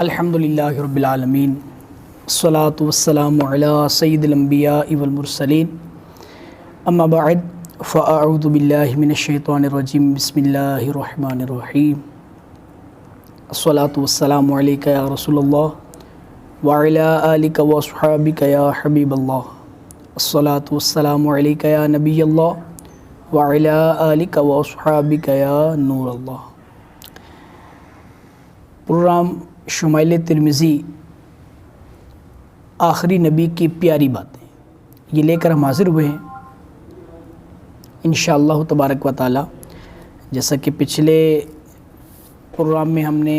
الحمدللہ رب العالمین الصلاۃ والسلام علی سید الانبیاء والمرسلین اما بعد فاعوذ باللہ من الشیطان الرجیم بسم اللہ الرحمن الرحیم الصلاۃ والسلام علیک یا رسول اللہ وعلی آلک واصحابک یا حبیب اللہ الصلاۃ والسلام علیک یا نبی اللہ وعلی آلک واصحابک یا نور اللہ۔ پروگرام شمائل ترمذی آخری نبی کی پیاری باتیں یہ لے کر ہم حاضر ہوئے ہیں انشاءاللہ تبارک و تعالی۔ جیسا کہ پچھلے پروگرام میں ہم نے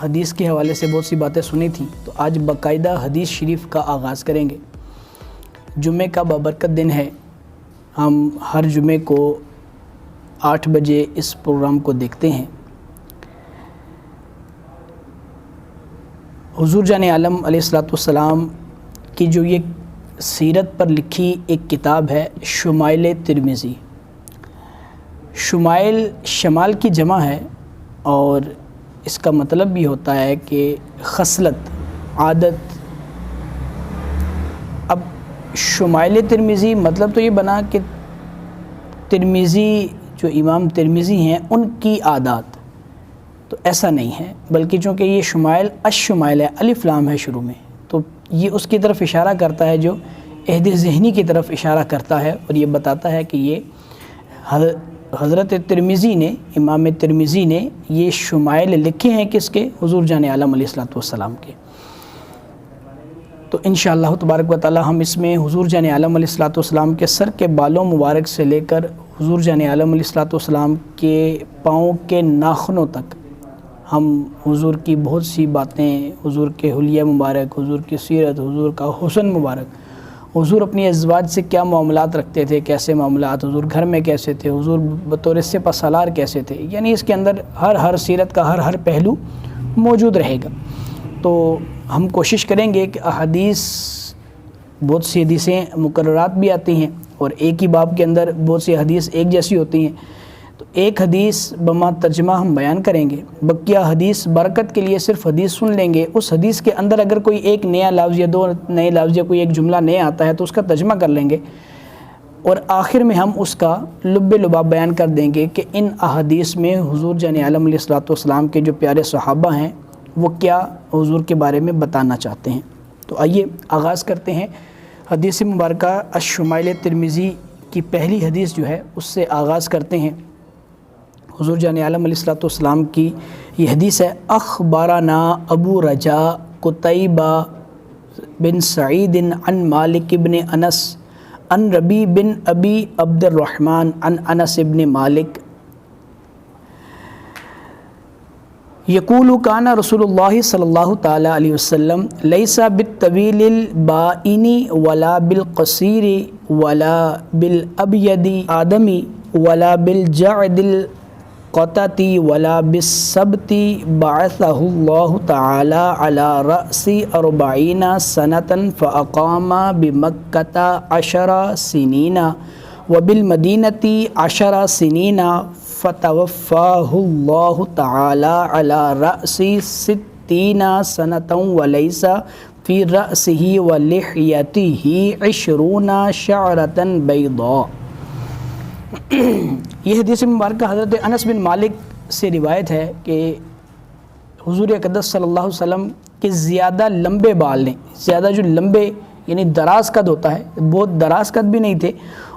حدیث کے حوالے سے بہت سی باتیں سنی تھیں، تو آج باقاعدہ حدیث شریف کا آغاز کریں گے۔ جمعہ کا بابرکت دن ہے، ہم ہر جمعے کو 8 بجے اس پروگرام کو دیکھتے ہیں۔ حضور جان عالم علیہ الصلوۃ والسلام کی جو یہ سیرت پر لکھی ایک کتاب ہے شمائل ترمذی۔ شمائل شمال کی جمع ہے اور اس کا مطلب بھی ہوتا ہے کہ خصلت، عادت۔ اب شمائل ترمذی مطلب تو یہ بنا کہ ترمذی جو امام ترمذی ہیں ان کی عادات، تو ایسا نہیں ہے، بلکہ چونکہ یہ شمائل الشمائل ہے، الف لام ہے شروع میں، تو یہ اس کی طرف اشارہ کرتا ہے جو عہد ذہنی کی طرف اشارہ کرتا ہے، اور یہ بتاتا ہے کہ یہ حضرت ترمذی نے، امام ترمذی نے یہ شمائل لکھے ہیں کس کے؟ حضور جان عالم علیہ الصلوۃ والسلام کے۔ تو انشاءاللہ تبارک و تعالی ہم اس میں حضور جان عالم علیہ الصلوۃ والسلام کے سر کے بالوں مبارک سے لے کر حضور جان عالم علیہ الصلوۃ والسلام کے پاؤں کے ناخنوں تک ہم حضور کی بہت سی باتیں، حضور کے حلیہ مبارک، حضور کی سیرت، حضور کا حسن مبارک، حضور اپنی ازواج سے کیا معاملات رکھتے تھے، کیسے معاملات، حضور گھر میں کیسے تھے، حضور بطور سپہ سالار کیسے تھے، یعنی اس کے اندر ہر سیرت کا ہر پہلو موجود رہے گا۔ تو ہم کوشش کریں گے کہ احادیث، بہت سی حدیثیں مکررات بھی آتی ہیں اور ایک ہی باب کے اندر بہت سی حدیث ایک جیسی ہوتی ہیں، تو ایک حدیث بما ترجمہ ہم بیان کریں گے، بقیہ حدیث برکت کے لیے صرف حدیث سن لیں گے۔ اس حدیث کے اندر اگر کوئی ایک نیا لفظ یا 2 نئے لفظ یا کوئی ایک جملہ نیا آتا ہے تو اس کا ترجمہ کر لیں گے، اور آخر میں ہم اس کا لب لباب بیان کر دیں گے کہ ان احادیث میں حضور جان عالم علیہ الصلوۃ والسلام کے جو پیارے صحابہ ہیں وہ کیا حضور کے بارے میں بتانا چاہتے ہیں۔ تو آئیے آغاز کرتے ہیں حدیث مبارکہ الشمائل ترمذی کی پہلی حدیث جو ہے اس سے آغاز کرتے ہیں۔ حضور جان عالم علیہ الصلوۃ والسلام کی یہ حدیث ہے: اخبارنا ابو رجا قتیبہ بن سعید عن مالک بن انس عن ربی بن ابی عبد الرحمن عن انس بن مالک یقول کان رسول اللہ صلی اللہ تعالی علیہ وسلم لیس بالطویل البائن ولا بالقصیر ولا بالابید آدمی ولا بالجعد القطتی ولا بالسبت بعثہ اللہ تعالی علی رأس 40 سنة فاقام بمکۃ 10 سنین وبالمدینة 10 سنین فتوفاہ اللہ تعالی علی رأس 60 سنة ولیس فی رأسہ ولحیتہ 20 شعرة بیضاء۔ یہ حدیث مبارکہ حضرت انس بن مالک سے روایت ہے کہ حضور اقدس صلی اللہ علیہ وسلم کے زیادہ لمبے بال نہیں، زیادہ جو لمبے یعنی دراز قد ہوتا ہے، بہت دراز قد بھی نہیں تھے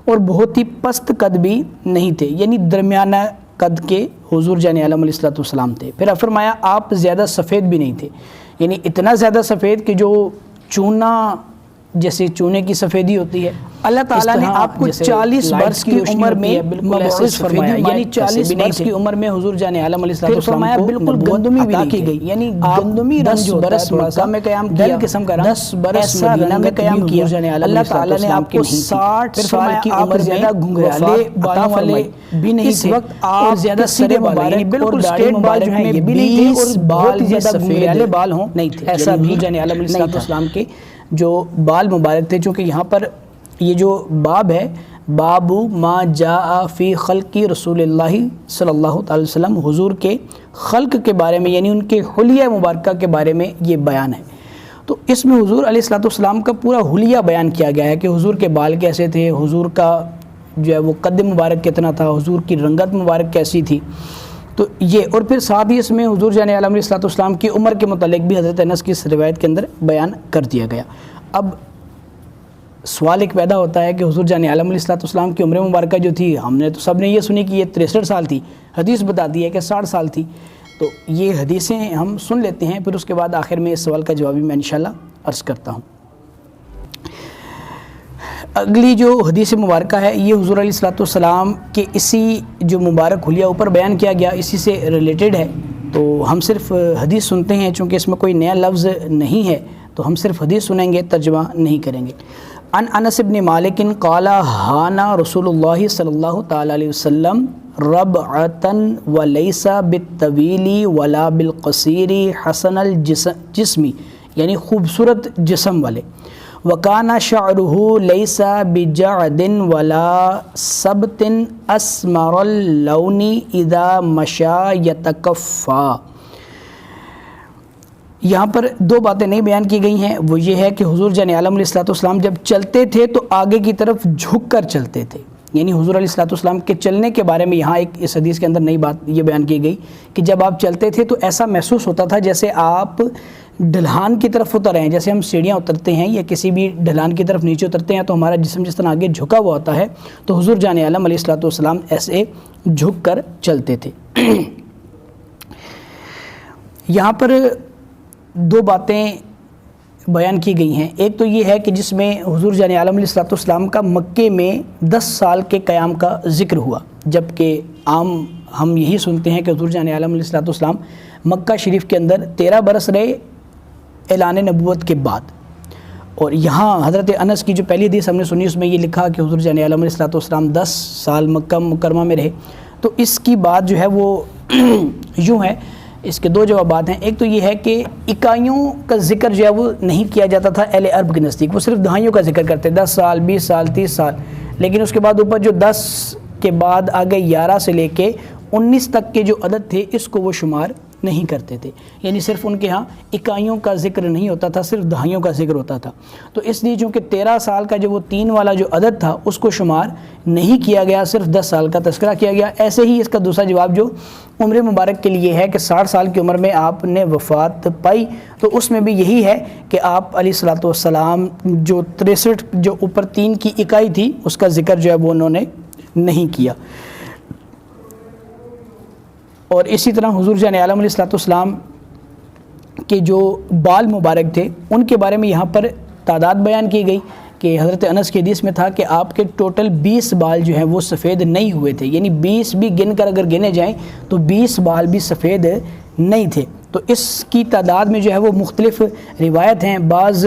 اور بہت ہی پست قد بھی نہیں تھے، یعنی درمیانہ قد کے حضور جان عالم علیہ الصلوۃ والسلام تھے۔ پھر فرمایا آپ زیادہ سفید بھی نہیں تھے، یعنی اتنا زیادہ سفید کہ جو چونا، جیسے چونے کی سفیدی ہوتی ہے، اللہ تعالیٰ نے آپ کو 40 برس کی عمر میں مبعوث فرمایا، یعنی 40 برس کی عمر میں حضور جان عالم علیہ السلام کو بالکل گندمی عطا کی گئی، یعنی گندمی 10 برس مکہ میں قیام کیا، 10 برس مدینہ میں قیام کیا، اللہ تعالیٰ نے آپ کو 60 سال کی عمر زیادہ گھنگرالے بالوں والے بھی نہیں تھے، اس وقت آپ زیادہ سیدھے بال، بالکل اسٹریٹ بال جو ہیں یہ بھی نہیں تھے، اور بال زیادہ گھنگرالے بال ہوں نہیں تھے، ایسا حضور جان عالم علیہ السلام کے جو بال مبارک تھے۔ چونکہ یہاں پر یہ جو باب ہے بابو ما جاء فی خلق رسول اللہ صلی اللہ تعالی وسلم، حضور کے خلق کے بارے میں یعنی ان کے حلیہ مبارکہ کے بارے میں یہ بیان ہے۔ تو اس میں حضور علیہ الصلوۃ والسلام کا پورا حلیہ بیان کیا گیا ہے کہ حضور کے بال کیسے تھے، حضور کا جو ہے وہ قد مبارک کتنا تھا، حضور کی رنگت مبارک کیسی تھی۔ تو یہ، اور پھر ساتھ ہی اس میں حضور جان عالم علیہ الصلوۃ والسلام کی عمر کے متعلق بھی حضرت انس کی اس روایت کے اندر بیان کر دیا گیا۔ اب سوال ایک پیدا ہوتا ہے کہ حضور جان عالم علیہ الصلوۃ والسلام کی عمر مبارکہ جو تھی، ہم نے تو سب نے یہ سنی کہ یہ 63 سال تھی، حدیث بتاتی ہے کہ 60 سال تھی۔ تو یہ حدیثیں ہم سن لیتے ہیں، پھر اس کے بعد آخر میں اس سوال کا جواب بھی میں انشاءاللہ عرض کرتا ہوں۔ اگلی جو حدیث مبارکہ ہے یہ حضور علیہ الصلوۃ والسلام کے اسی جو مبارک حلیہ اوپر بیان کیا گیا، اسی سے ریلیٹڈ ہے۔ تو ہم صرف حدیث سنتے ہیں، چونکہ اس میں کوئی نیا لفظ نہیں ہے تو ہم صرف حدیث سنیں گے، ترجمہ نہیں کریں گے۔ عن انس بن مالک قال حانا رسول اللہ صلی اللہ تعالی علیہ وسلم ربعتن ولیس بالطویل ولا بالقصیر حسن الجسم، یعنی خوبصورت جسم والے، وکانا شعرہ لیس بجعد ولا سبت اسمر اللون اذا مشا یتکفا۔ یہاں پر دو باتیں نہیں بیان کی گئی ہیں، وہ یہ ہے کہ حضور جان عالم علیہ الصلوۃ والسلام جب چلتے تھے تو آگے کی طرف جھک کر چلتے تھے، یعنی حضور علیہ الصلوۃ والسلام کے چلنے کے بارے میں یہاں ایک اس حدیث کے اندر نئی بات یہ بیان کی گئی کہ جب آپ چلتے تھے تو ایسا محسوس ہوتا تھا جیسے آپ ڈھلان کی طرف اتر رہے ہیں۔ جیسے ہم سیڑھیاں اترتے ہیں یا کسی بھی ڈھلان کی طرف نیچے اترتے ہیں تو ہمارا جسم جس طرح آگے جھکا ہوا ہوتا ہے، تو حضور جان عالم علیہ الصلوۃ والسلام ایسے جھک کر چلتے تھے۔ یہاں پر دو باتیں بیان کی گئی ہیں، ایک تو یہ ہے کہ جس میں حضور جان عالم علیہ الصلوۃ والسلام کا مکے میں 10 سال کے قیام کا ذکر ہوا، جبکہ عام ہم یہی سنتے ہیں کہ حضور جان عالم علیہ الصلوۃ والسلام مکہ شریف کے اندر 13 برس رہے اعلان نبوت کے بعد۔ اور یہاں حضرت انس کی جو پہلی حدیث ہم نے سنی اس میں یہ لکھا کہ حضور جان عالم علیہ الصلوۃ والسلام 10 سال مکہ مکرمہ میں رہے۔ تو اس کی بات جو ہے وہ یوں ہے، اس کے دو جوابات ہیں۔ ایک تو یہ ہے کہ اکائیوں کا ذکر جو ہے وہ نہیں کیا جاتا تھا اہل عرب کے نزدیک، وہ صرف دہائیوں کا ذکر کرتے، 10 سال 20 سال 30 سال، لیکن اس کے بعد اوپر جو 10 کے بعد آگے 11 سے لے کے 19 تک کے جو عدد تھے اس کو وہ شمار نہیں کرتے تھے، یعنی صرف ان کے ہاں اکائیوں کا ذکر نہیں ہوتا تھا، صرف دہائیوں کا ذکر ہوتا تھا۔ تو اس لیے چونکہ 13 سال کا جو وہ 3 والا جو عدد تھا اس کو شمار نہیں کیا گیا، صرف 10 سال کا تذکرہ کیا گیا۔ ایسے ہی اس کا دوسرا جواب جو عمر مبارک کے لیے ہے کہ 60 سال کی عمر میں آپ نے وفات پائی، تو اس میں بھی یہی ہے کہ آپ علیہ الصلوۃ والسلام جو 63 جو اوپر 3 کی اکائی تھی اس کا ذکر جو ہے وہ انہوں نے نہیں کیا۔ اور اسی طرح حضور جان عالم علیہ الصلوۃ والسلام کے جو بال مبارک تھے ان کے بارے میں یہاں پر تعداد بیان کی گئی کہ حضرت انس کی حدیث میں تھا کہ آپ کے ٹوٹل 20 بال جو ہیں وہ سفید نہیں ہوئے تھے، یعنی 20 بھی گن کر اگر گنے جائیں تو 20 بال بھی سفید نہیں تھے۔ تو اس کی تعداد میں جو ہے وہ مختلف روایت ہیں، بعض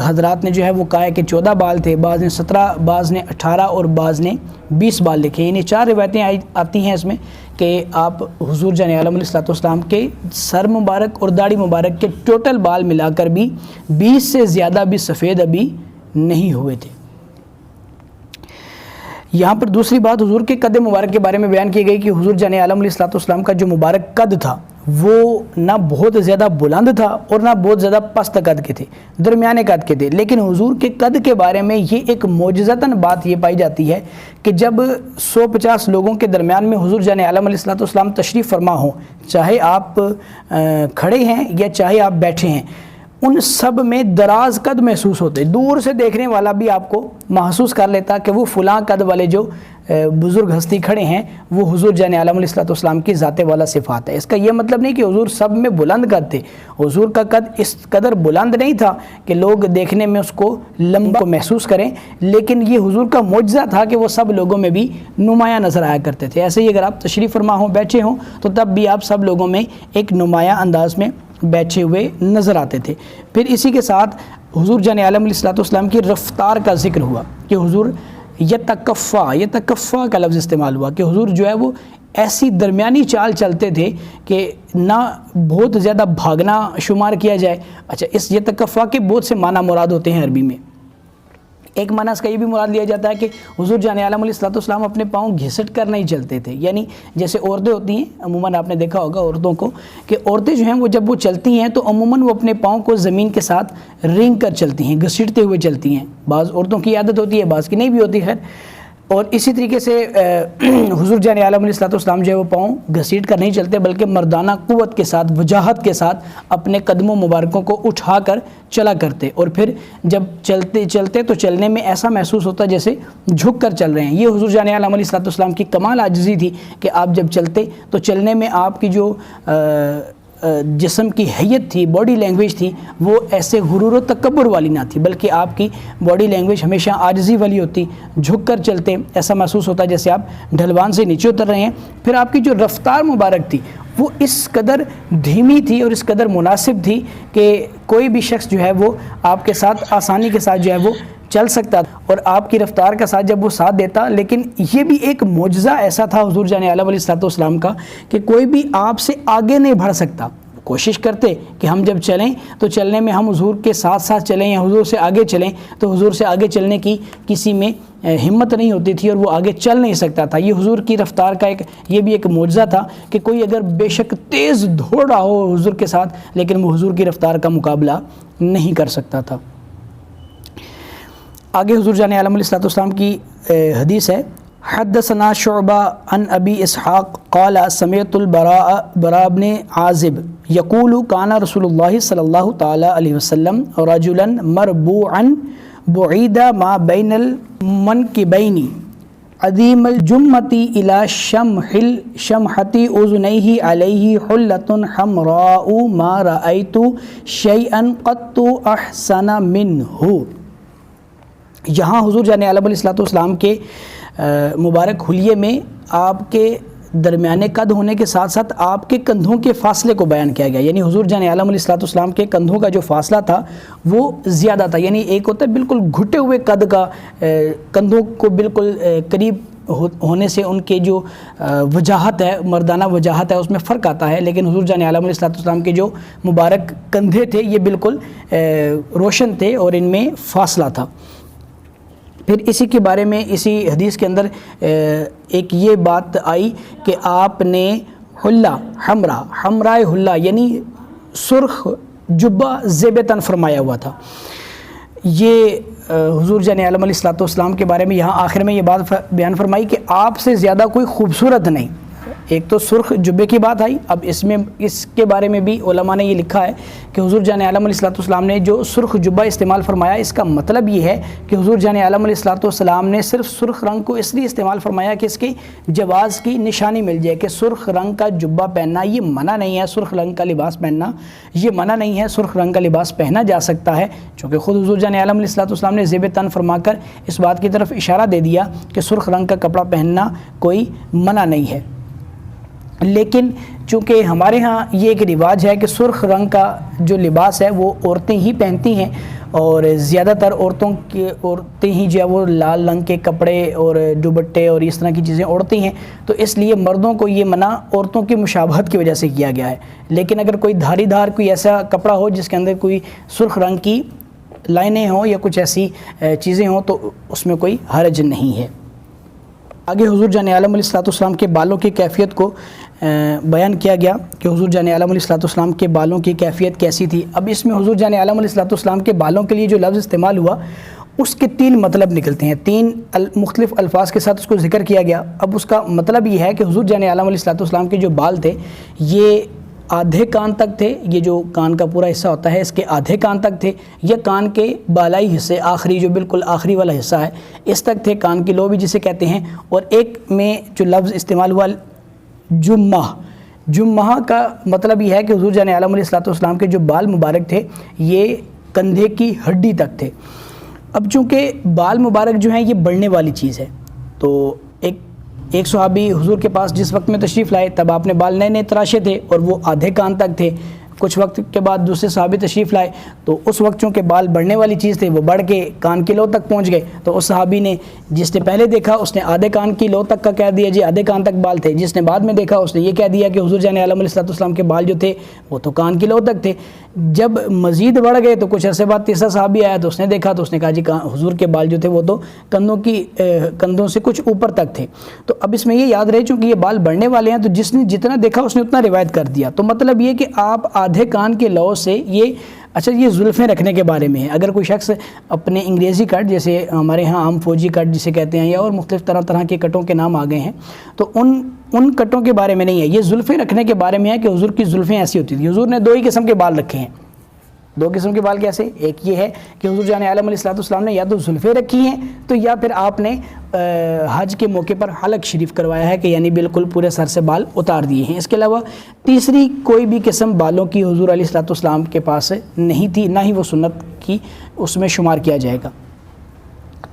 حضرات نے جو ہے وہ کہا ہے کہ 14 بال تھے، بعض نے 17، بعض نے 18 اور بعض نے 20 بال لکھے، یعنی 4 روایتیں آتی ہیں اس میں کہ آپ حضور جان عالم علیہ الصلوۃ والسلام کے سر مبارک اور داڑھی مبارک کے ٹوٹل بال ملا کر بھی 20 سے زیادہ بھی سفید ابھی نہیں ہوئے تھے۔ یہاں پر دوسری بات حضور کے قد مبارک کے بارے میں بیان کی گئی کہ حضور جان عالم علیہ الصلوۃ والسلام کا جو مبارک قد تھا وہ نہ بہت زیادہ بلند تھا اور نہ بہت زیادہ پست قد کے تھے، درمیانے قد کے تھے۔ لیکن حضور کے قد کے بارے میں یہ ایک معجزتاً بات یہ پائی جاتی ہے کہ جب 150 لوگوں کے درمیان میں حضور جان عالم علیہ الصلوۃ والسلام تشریف فرما ہوں، چاہے آپ کھڑے ہیں یا چاہے آپ بیٹھے ہیں، ان سب میں دراز قد محسوس ہوتے، دور سے دیکھنے والا بھی آپ کو محسوس کر لیتا کہ وہ فلاں قد والے جو بزرگ ہستی کھڑے ہیں وہ حضور جان عالم علیہ الصلوۃ والسلام کی ذات والا صفات ہے۔ اس کا یہ مطلب نہیں کہ حضور سب میں بلند قد تھے، حضور کا قد اس قدر بلند نہیں تھا کہ لوگ دیکھنے میں اس کو لمبا کو محسوس کریں، لیکن یہ حضور کا معجزہ تھا کہ وہ سب لوگوں میں بھی نمایاں نظر آیا کرتے تھے۔ ایسے ہی اگر آپ تشریف فرما ہوں، بیٹھے ہوں، تو تب بھی آپ سب لوگوں میں ایک نمایاں انداز میں بیٹھے ہوئے نظر آتے تھے۔ پھر اسی کے ساتھ حضور جان عالم علیہ الصلوۃ والسلام کی رفتار کا ذکر ہوا کہ حضور یتکفا کا لفظ استعمال ہوا کہ حضور جو ہے وہ ایسی درمیانی چال چلتے تھے کہ نہ بہت زیادہ بھاگنا شمار کیا جائے۔ اچھا، اس یتکفا کے بہت سے معنی مراد ہوتے ہیں عربی میں۔ ایک معنی اس کا یہ بھی مراد لیا جاتا ہے کہ حضور جان عالم علیہ الصلوۃ والسلام اپنے پاؤں گھسٹ کر نہیں چلتے تھے، یعنی جیسے عورتیں ہوتی ہیں عموماً آپ نے دیکھا ہوگا عورتوں کو کہ عورتیں جو ہیں وہ جب وہ چلتی ہیں تو عموماً وہ اپنے پاؤں کو زمین کے ساتھ رینگ کر چلتی ہیں، گھسیٹتے ہوئے چلتی ہیں، بعض عورتوں کی عادت ہوتی ہے بعض کی نہیں بھی ہوتی خیر. اور اسی طریقے سے حضور جان عالم علیہ الصلوۃ والسلام جو ہے وہ پاؤں گھسیٹ کر نہیں چلتے بلکہ مردانہ قوت کے ساتھ وجاہت کے ساتھ اپنے قدموں مبارکوں کو اٹھا کر چلا کرتے، اور پھر جب چلتے تو چلنے میں ایسا محسوس ہوتا جیسے جھک کر چل رہے ہیں. یہ حضور جان عالم علیہ الصلوۃ والسلام کی کمال عاجزی تھی کہ آپ جب چلتے تو چلنے میں آپ کی جو جسم کی حیت تھی، باڈی لینگویج تھی، وہ ایسے غرور و تکبر والی نہ تھی بلکہ آپ کی باڈی لینگویج ہمیشہ عاجزی والی ہوتی، جھک کر چلتے، ایسا محسوس ہوتا جیسے آپ ڈھلوان سے نیچے اتر رہے ہیں. پھر آپ کی جو رفتار مبارک تھی وہ اس قدر دھیمی تھی اور اس قدر مناسب تھی کہ کوئی بھی شخص جو ہے وہ آپ کے ساتھ آسانی کے ساتھ جو ہے وہ چل سکتا تھا، اور آپ کی رفتار کا ساتھ جب وہ ساتھ دیتا. لیکن یہ بھی ایک معجزہ ایسا تھا حضور جان عالم علیہ الصلوۃ والسلام کا کہ کوئی بھی آپ سے آگے نہیں بڑھ سکتا. کوشش کرتے کہ ہم جب چلیں تو چلنے میں ہم حضور کے ساتھ ساتھ چلیں یا حضور سے آگے چلیں، تو حضور سے آگے چلنے کی کسی میں ہمت نہیں ہوتی تھی اور وہ آگے چل نہیں سکتا تھا. یہ حضور کی رفتار کا یہ بھی ایک معجزہ تھا کہ کوئی اگر بے شک تیز دوڑ رہا ہو حضور کے ساتھ لیکن وہ حضور کی رفتار کا مقابلہ نہیں کر سکتا تھا. آگے حضور جان عالم علیہ الصلوۃ والسلام کی حدیث ہے. حدثنا شعبہ عن ابی اسحاق قال سمعت البراء بن عازب یقول کان رسول اللہ صلی اللہ تعالی علیہ وسلم رجلا مربوعا بعید ما بین المنکبین عظیم الجمۃ الی شمحۃ اذنیہ علیہ حلۃ حمراء ما رأیت شیئا قط احسن منہ. یہاں حضور جان عالم علیہ الصلوۃ والسلام کے مبارک حلیے میں آپ کے درمیانے قد ہونے کے ساتھ ساتھ آپ کے کندھوں کے فاصلے کو بیان کیا گیا. یعنی حضور جان عالم علیہ الصلوۃ والسلام کے کندھوں کا جو فاصلہ تھا وہ زیادہ تھا، یعنی ایک ہوتا ہے بالکل گھٹے ہوئے قد کا، کندھوں کو بالکل قریب ہونے سے ان کے جو وجاہت ہے، مردانہ وجاہت ہے، اس میں فرق آتا ہے. لیکن حضور جان عالم علیہ الصلوۃ والسلام کے جو مبارک کندھے تھے یہ بالکل روشن تھے اور ان میں فاصلہ تھا. پھر اسی کے بارے میں اسی حدیث کے اندر ایک یہ بات آئی کہ آپ نے حمراء حلہ یعنی سرخ جبہ زیب تن فرمایا ہوا تھا. یہ حضور جان عالم علیہ الصلوۃ والسلام کے بارے میں یہاں آخر میں یہ بات بیان فرمائی کہ آپ سے زیادہ کوئی خوبصورت نہیں. ایک تو سرخ جبے کی بات آئی، اب اس کے بارے میں بھی علماء نے یہ لکھا ہے کہ حضور جان عالم علیہ الصلوۃ والسلام نے جو سرخ جبہ استعمال فرمایا اس کا مطلب یہ ہے کہ حضور جان عالم علیہ الصلوۃ والسلام نے صرف سرخ رنگ کو اس لیے استعمال فرمایا کہ اس کی جواز کی نشانی مل جائے کہ سرخ رنگ کا جبہ پہننا یہ منع نہیں ہے، سرخ رنگ کا لباس پہننا یہ منع نہیں ہے، سرخ رنگ کا لباس پہنا جا سکتا ہے. چونکہ خود حضور جان عالم علیہ الصلوۃ والسلام نے زیب تن فرما کر اس بات کی طرف اشارہ دے دیا کہ سرخ رنگ کا کپڑا پہننا کوئی منع نہیں ہے. لیکن چونکہ ہمارے ہاں یہ ایک رواج ہے کہ سرخ رنگ کا جو لباس ہے وہ عورتیں ہی پہنتی ہیں، اور زیادہ تر عورتیں ہی جو ہے وہ لال رنگ کے کپڑے اور دوپٹے اور اس طرح کی چیزیں اوڑھتی ہیں، تو اس لیے مردوں کو یہ منع عورتوں کی مشابہت کی وجہ سے کیا گیا ہے. لیکن اگر کوئی دھاری دھار کوئی ایسا کپڑا ہو جس کے اندر کوئی سرخ رنگ کی لائنیں ہوں یا کچھ ایسی چیزیں ہوں تو اس میں کوئی حرج نہیں ہے. آگے حضور جان عالم علیہ الصلوۃ والسلام کے بالوں کی کیفیت کو بیان کیا گیا کہ حضور جان عالم علیہ الصلوۃ والسلام کے بالوں کی کیفیت کیسی تھی. اب اس میں حضور جان عالم علیہ الصلوۃ والسلام کے بالوں کے لیے جو لفظ استعمال ہوا اس کے 3 مطلب نکلتے ہیں، 3 مختلف الفاظ کے ساتھ اس کو ذکر کیا گیا. اب اس کا مطلب یہ ہے کہ حضور جان عالم علیہ الصلوۃ والسلام کے جو بال تھے یہ آدھے کان تک تھے، یہ جو کان کا پورا حصہ ہوتا ہے اس کے آدھے کان تک تھے، یا کان کے بالائی حصے آخری جو بالکل آخری والا حصہ ہے اس تک تھے، کان کی لو بھی جسے کہتے ہیں. اور ایک میں جو لفظ استعمال ہوا جمہ کا مطلب یہ ہے کہ حضور جان عالم علیہ الصلوۃ والسلام کے جو بال مبارک تھے یہ کندھے کی ہڈی تک تھے. اب چونکہ بال مبارک جو ہیں یہ بڑھنے والی چیز ہے، تو ایک صحابی حضور کے پاس جس وقت میں تشریف لائے تب آپ نے بال نئے نئے تراشے تھے اور وہ آدھے کان تک تھے. کچھ وقت کے بعد دوسرے صحابی تشریف لائے تو اس وقت چونکہ بال بڑھنے والی چیز تھے وہ بڑھ کے کان کی لو تک پہنچ گئے، تو اس صحابی نے جس نے پہلے دیکھا اس نے آدھے کان کی لو تک کا کہہ دیا جی آدھے کان تک بال تھے، جس نے بعد میں دیکھا اس نے یہ کہہ دیا کہ حضور جان عالم علیہ الصلوۃ والسلام کے بال جو تھے وہ تو کان کی لو تک تھے. جب مزید بڑھ گئے تو کچھ عرصے بعد تیسرا صحابی آیا تو اس نے دیکھا تو اس نے کہا جی حضور کے بال جو تھے وہ تو کندھوں سے کچھ اوپر تک تھے. تو اب اس میں یہ یاد رہے چونکہ یہ بال بڑھنے والے ہیں تو جس نے جتنا دیکھا اس نے اتنا روایت کر دیا. تو مطلب یہ کہ آپ آدھے کان کے لو سے یہ زلفیں رکھنے کے بارے میں ہے. اگر کوئی شخص اپنے انگریزی کٹ جیسے ہمارے ہاں عام فوجی کٹ جسے کہتے ہیں یا اور مختلف طرح کے کٹوں کے نام آ گئے ہیں تو ان کٹوں کے بارے میں نہیں ہے, یہ زلفیں رکھنے کے بارے میں ہے کہ حضور کی زلفیں ایسی ہوتی تھیں. حضور نے 2 ہی قسم کے بال رکھے ہیں. 2 قسم کے بال کیسے؟ ایک یہ ہے کہ حضور جان عالم علیہ السلام نے یا تو زلفیں رکھی ہیں تو یا پھر آپ نے حج کے موقع پر حلق شریف کروایا ہے کہ یعنی بالکل پورے سر سے بال اتار دیے ہیں. اس کے علاوہ تیسری کوئی بھی قسم بالوں کی حضور علیہ السلام کے پاس نہیں تھی, نہ ہی وہ سنت کی اس میں شمار کیا جائے گا.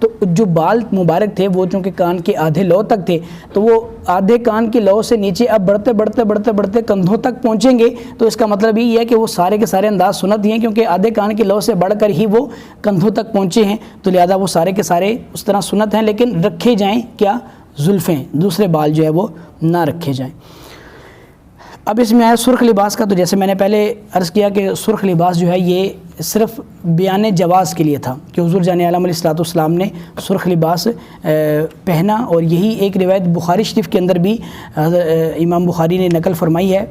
تو جو بال مبارک تھے وہ چونکہ کان کے آدھے لو تک تھے تو وہ آدھے کان کے لو سے نیچے اب بڑھتے کندھوں تک پہنچیں گے. تو اس کا مطلب یہ ہے کہ وہ سارے کے سارے انداز سنت ہی ہیں کیونکہ آدھے کان کے لو سے بڑھ کر ہی وہ کندھوں تک پہنچے ہیں. تو لہذا وہ سارے کے سارے اس طرح سنت ہیں, لیکن رکھے جائیں کیا؟ زلفیں, دوسرے بال جو ہے وہ نہ رکھے جائیں. اب اس میں آیا سرخ لباس کا. تو جیسے میں نے پہلے عرض کیا کہ سرخ لباس جو ہے یہ صرف بیان جواز کے لیے تھا کہ حضور جان عالم علیہ السلام نے سرخ لباس پہنا, اور یہی ایک روایت بخاری شریف کے اندر بھی امام بخاری نے نقل فرمائی ہے,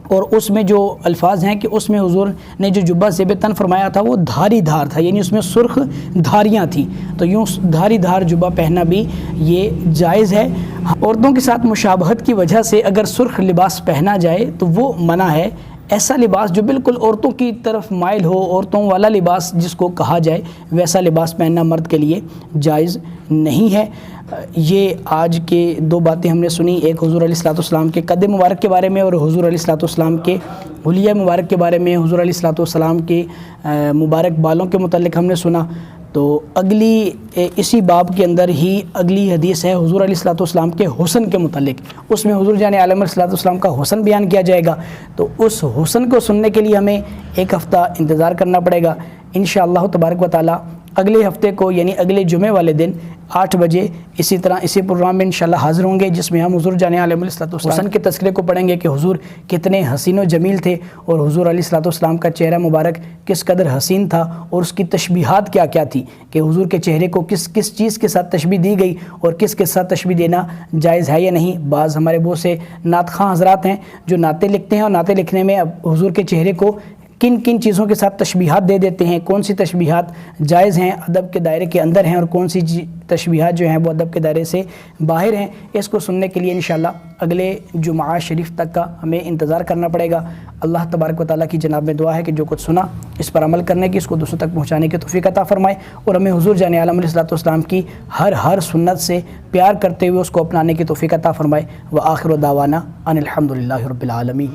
اور اس میں جو الفاظ ہیں کہ اس میں حضور نے جو جبہ زیب تن فرمایا تھا وہ دھاری دھار تھا, یعنی اس میں سرخ دھاریاں تھیں. تو یوں دھاری دھار جبہ پہننا بھی یہ جائز ہے. عورتوں کے ساتھ مشابہت کی وجہ سے اگر سرخ لباس پہنا جائے تو وہ منع ہے. ایسا لباس جو بالکل عورتوں کی طرف مائل ہو, عورتوں والا لباس جس کو کہا جائے, ویسا لباس پہننا مرد کے لیے جائز نہیں ہے. یہ آج کے 2 باتیں ہم نے سنی, ایک حضور علیہ السلام کے قد مبارک کے بارے میں اور حضور علیہ السلام کے حلیہ مبارک کے بارے میں. حضور علیہ السلام کے مبارک بالوں کے متعلق ہم نے سنا. تو اگلی اسی باب کے اندر ہی اگلی حدیث ہے حضور علیہ السلام کے حسن کے متعلق. اس میں حضور جان عالم علیہ السلام کا حسن بیان کیا جائے گا. تو اس حسن کو سننے کے لیے ہمیں 1 ہفتہ انتظار کرنا پڑے گا. انشاءاللہ تبارک و تعالی اگلے ہفتے کو یعنی اگلے جمعے والے دن 8 بجے اسی طرح اسی پروگرام میں انشاءاللہ حاضر ہوں گے, جس میں ہم حضور جان عالم علیہ السلام حسن کے تذکرے کو پڑھیں گے کہ حضور کتنے حسین و جمیل تھے, اور حضور علیہ السلام کا چہرہ مبارک کس قدر حسین تھا, اور اس کی تشبیہات کیا کیا تھی کہ حضور کے چہرے کو کس کس چیز کے ساتھ تشبیہ دی گئی اور کس کے ساتھ تشبیہ دینا جائز ہے یا نہیں. بعض ہمارے بہت سے نعت خواں حضرات ہیں جو نعتیں لکھتے ہیں, اور نعتیں لکھنے میں اب حضور کے چہرے کو کن کن چیزوں کے ساتھ تشبیہات دے دیتے ہیں, کون سی تشبیہات جائز ہیں, ادب کے دائرے کے اندر ہیں, اور کون سی تشبیہات جو ہیں وہ ادب کے دائرے سے باہر ہیں. اس کو سننے کے لیے انشاءاللہ اگلے جمعہ شریف تک کا ہمیں انتظار کرنا پڑے گا. اللہ تبارک و تعالیٰ کی جناب میں دعا ہے کہ جو کچھ سنا اس پر عمل کرنے کی, اس کو دوسروں تک پہنچانے کی توفیق عطا فرمائے, اور ہمیں حضور جان عالم علیہ السلام کی ہر سنت سے پیار کرتے ہوئے اس کو اپنانے کی توفیق عطا فرمائے. وآخر دعوانا ان الحمدللہ رب العالمین.